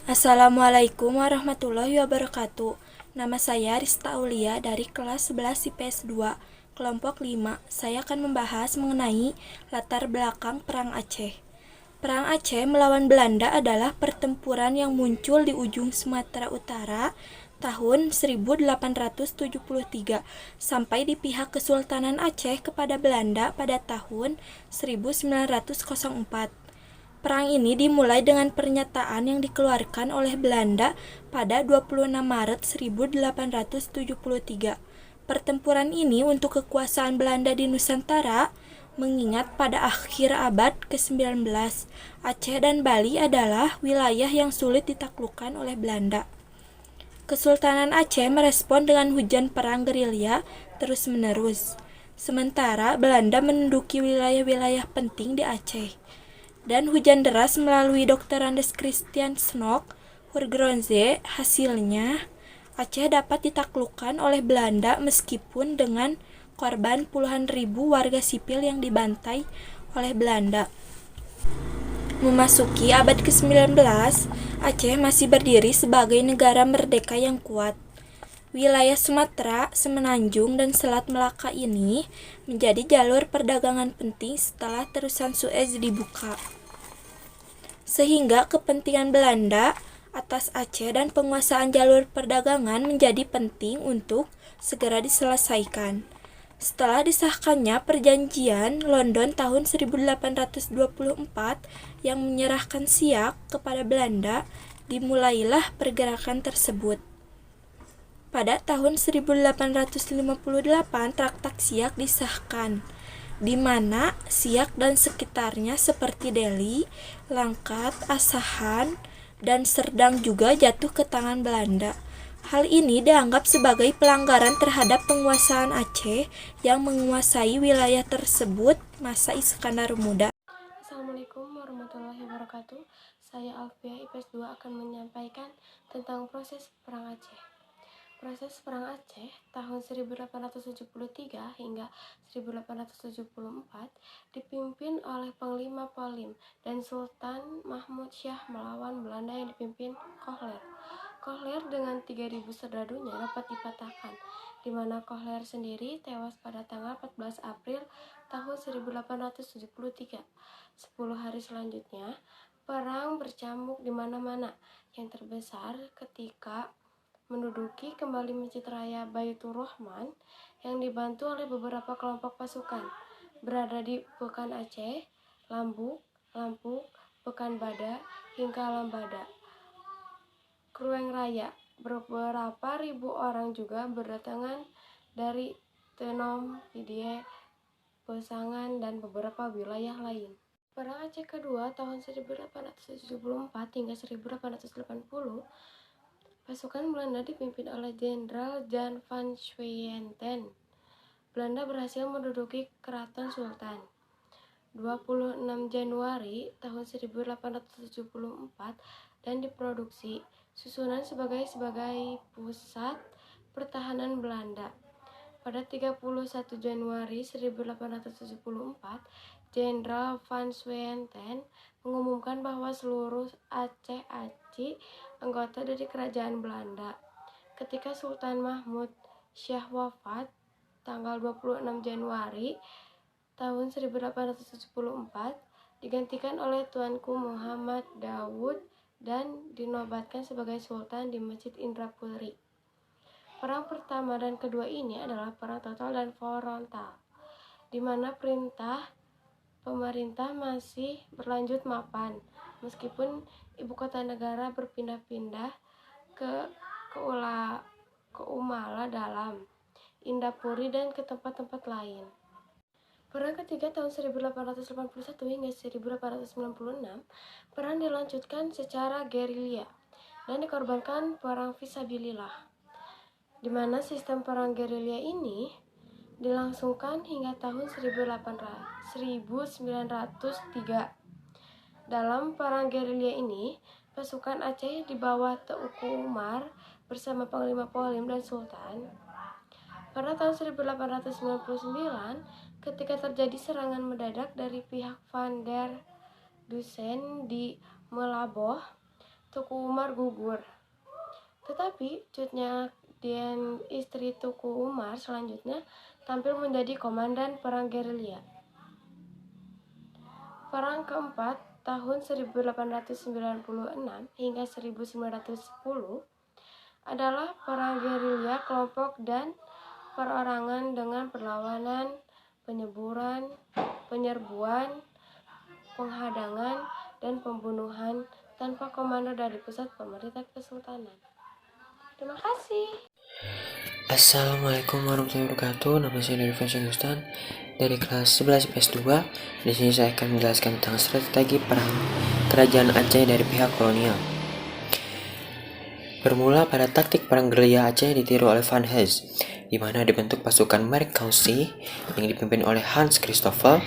Assalamualaikum warahmatullahi wabarakatuh. Nama saya Rista Aulia dari kelas 11 IPS 2, kelompok 5. Saya akan membahas mengenai latar belakang Perang Aceh. Perang Aceh melawan Belanda adalah pertempuran yang muncul di ujung Sumatera Utara tahun 1873 sampai di pihak Kesultanan Aceh kepada Belanda pada tahun 1904. Perang ini dimulai dengan pernyataan yang dikeluarkan oleh Belanda pada 26 Maret 1873. Pertempuran ini untuk kekuasaan Belanda di Nusantara, mengingat pada akhir abad ke-19, Aceh dan Bali adalah wilayah yang sulit ditaklukkan oleh Belanda. Kesultanan Aceh merespon dengan hujan perang gerilya terus-menerus, sementara Belanda menduduki wilayah-wilayah penting di Aceh. Dan hujan deras melalui Dr. Andes Christian Snok Hurgronze. Hasilnya, Aceh dapat ditaklukkan oleh Belanda meskipun dengan korban puluhan ribu warga sipil yang dibantai oleh Belanda. Memasuki abad ke-19, Aceh masih berdiri sebagai negara merdeka yang kuat. Wilayah Sumatera, Semenanjung, dan Selat Melaka ini menjadi jalur perdagangan penting setelah terusan Suez dibuka. Sehingga kepentingan Belanda atas Aceh dan penguasaan jalur perdagangan menjadi penting untuk segera diselesaikan. Setelah disahkannya Perjanjian London tahun 1824 yang menyerahkan Siak kepada Belanda, dimulailah pergerakan tersebut. Pada tahun 1858 Traktat Siak disahkan, di mana Siak dan sekitarnya seperti Delhi, Langkat, Asahan, dan Serdang juga jatuh ke tangan Belanda. Hal ini dianggap sebagai pelanggaran terhadap penguasaan Aceh yang menguasai wilayah tersebut masa Iskandar Muda. Assalamualaikum warahmatullahi wabarakatuh. Saya Alfia IPS 2 akan menyampaikan tentang proses Perang Aceh. Proses Perang Aceh tahun 1873 hingga 1874 dipimpin oleh Panglima Polim dan Sultan Mahmud Syah melawan Belanda yang dipimpin Kohler. Kohler dengan 3.000 serdadunya dapat dipatahkan, di mana Kohler sendiri tewas pada tanggal 14 April tahun 1873. 10 hari selanjutnya, perang bercamuk di mana-mana. Yang terbesar ketika menduduki kembali Masjid Raya Baitur Rahman yang dibantu oleh beberapa kelompok pasukan berada di Pekan Aceh, Lambuk, Lampung, Pekan Bada, hingga Lambada. Krueng Raya, beberapa ribu orang juga berdatangan dari Tenom, Pidie, Pesangan, dan beberapa wilayah lain. Perang Aceh kedua tahun 1874 hingga 1880, pasukan Belanda dipimpin oleh Jenderal Jan van Schwieten. Belanda berhasil menduduki Keraton Sultan. 26 Januari tahun 1874 dan diproduksi susunan sebagai pusat pertahanan Belanda. Pada 31 Januari 1874, Jenderal van Schwieten mengumumkan bahwa seluruh Aceh Aci anggota dari kerajaan Belanda. Ketika Sultan Mahmud Syah wafat tanggal 26 Januari tahun 1874, digantikan oleh Tuanku Muhammad Daud dan dinobatkan sebagai Sultan di Masjid Indrapuri. Perang pertama dan kedua ini adalah perang total dan frontal, di mana perintah pemerintah masih berlanjut mapan, meskipun ibu kota negara berpindah-pindah ke Umala Dalam, Indapuri, dan ke tempat-tempat lain. Perang ketiga tahun 1881 hingga 1896, perang dilanjutkan secara gerilya dan dikorbankan perang fisabilillah, di mana sistem perang gerilya ini dilangsungkan hingga tahun 1903. Dalam perang gerilya ini, pasukan Aceh di bawah Teuku Umar bersama Panglima Polim dan Sultan. Pada tahun 1899, ketika terjadi serangan mendadak dari pihak Van der Dusen di Melaboh, Tuku Umar gugur. Tetapi Cutnya dan istri Tuku Umar selanjutnya tampil menjadi komandan perang gerilya. Perang keempat tahun 1896 hingga 1910 adalah perang gerilya kelompok dan perorangan dengan perlawanan, penyerbuan, penghadangan, dan pembunuhan tanpa komando dari pusat pemerintah kesultanan. Terima kasih. Assalamualaikum warahmatullahi wabarakatuh. Nama saya Dari Fashion Gustan dari kelas 11 IPS 2. Di sini saya akan menjelaskan tentang strategi perang kerajaan Aceh dari pihak kolonial. Bermula pada taktik perang gerilya Aceh ditiru oleh Van Hesse, di mana dibentuk pasukan Merkausi yang dipimpin oleh Hans Christoffel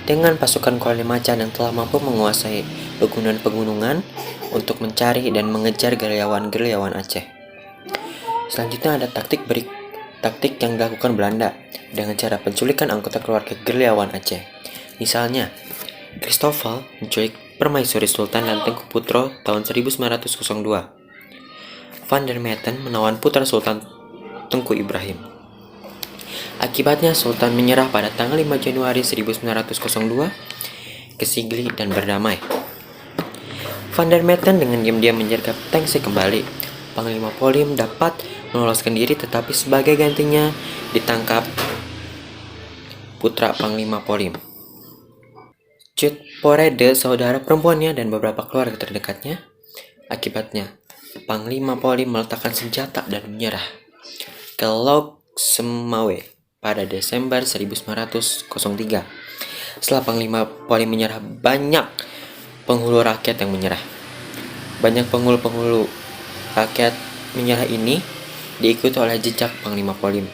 dengan pasukan koloni macan yang telah mampu menguasai pegunungan-pegunungan untuk mencari dan mengejar gerilyawan Aceh. Selanjutnya ada taktik yang dilakukan Belanda dengan cara penculikan anggota keluarga gerilyawan Aceh. Misalnya, Christoffel menculik permaisuri Sultan dan Tengku Putro tahun 1902. Van der Metten menawan putra Sultan Tengku Ibrahim. Akibatnya Sultan menyerah pada tanggal 5 Januari 1902 ke Sigli dan berdamai. Van der Metten dengan diam-diam menyergap Tengsi kembali. Panglima Polim dapat meloloskan diri, tetapi sebagai gantinya ditangkap putra Panglima Polim, Cut Porede, saudara perempuannya, dan beberapa keluarga terdekatnya. Akibatnya, Panglima Polim meletakkan senjata dan menyerah ke Lauk Semawe pada Desember 1903. Setelah Panglima Polim menyerah, banyak penghulu rakyat yang menyerah. Banyak penghulu rakyat menyerah ini diikuti oleh jejak Panglima Polim.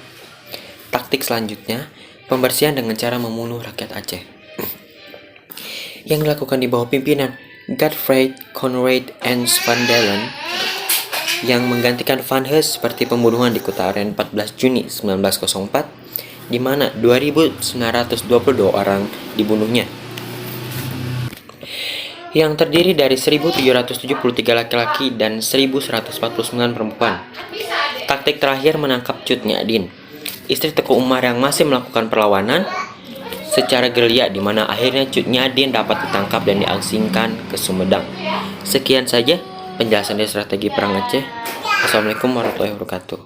Taktik selanjutnya, pembersihan dengan cara membunuh rakyat Aceh yang dilakukan di bawah pimpinan Godfried Conrad Ernst van Dalen yang menggantikan Van Hesse seperti pembunuhan di Kota Aren 14 Juni 1904, di mana 2.922 orang dibunuhnya, yang terdiri dari 1.773 laki-laki dan 1.149 perempuan. Taktik terakhir menangkap Cut Nyadin, istri Teku Umar yang masih melakukan perlawanan secara gerilya, di mana akhirnya Cut Nyadin dapat ditangkap dan diasingkan ke Sumedang. Sekian saja penjelasan dari strategi perang Aceh. Assalamualaikum warahmatullahi wabarakatuh.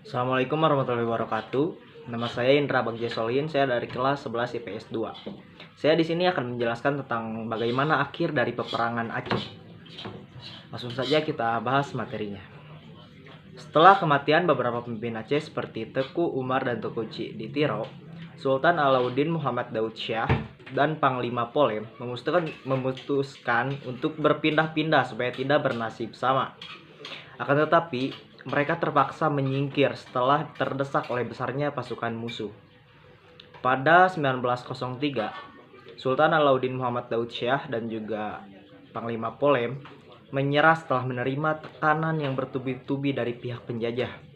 Assalamualaikum warahmatullahi wabarakatuh. Nama saya Indra Bagjasolin, saya dari kelas 11 IPS 2. Saya di sini akan menjelaskan tentang bagaimana akhir dari peperangan Aceh. Langsung saja kita bahas materinya. Setelah kematian beberapa pemimpin Aceh seperti Teku Umar dan Teku Ditiro, Sultan Alauddin Muhammad Daud Shah dan Panglima Polim memutuskan untuk berpindah-pindah supaya tidak bernasib sama. Akan tetapi, mereka terpaksa menyingkir setelah terdesak oleh besarnya pasukan musuh. Pada 1903, Sultan Alauddin Muhammad Daud Shah dan juga Panglima Polim menyerah setelah menerima tekanan yang bertubi-tubi dari pihak penjajah.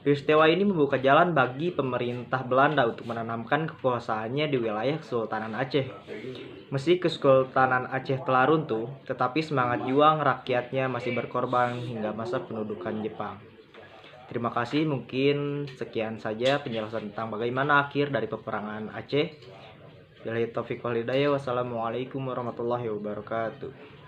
Peristiwa ini membuka jalan bagi pemerintah Belanda untuk menanamkan kekuasaannya di wilayah Kesultanan Aceh. Meski Kesultanan Aceh telah runtuh, tetapi semangat juang rakyatnya masih berkorban hingga masa pendudukan Jepang. Terima kasih, mungkin sekian saja penjelasan tentang bagaimana akhir dari peperangan Aceh. Billahi taufiq wal hidayah. Wassalamualaikum warahmatullahi wabarakatuh.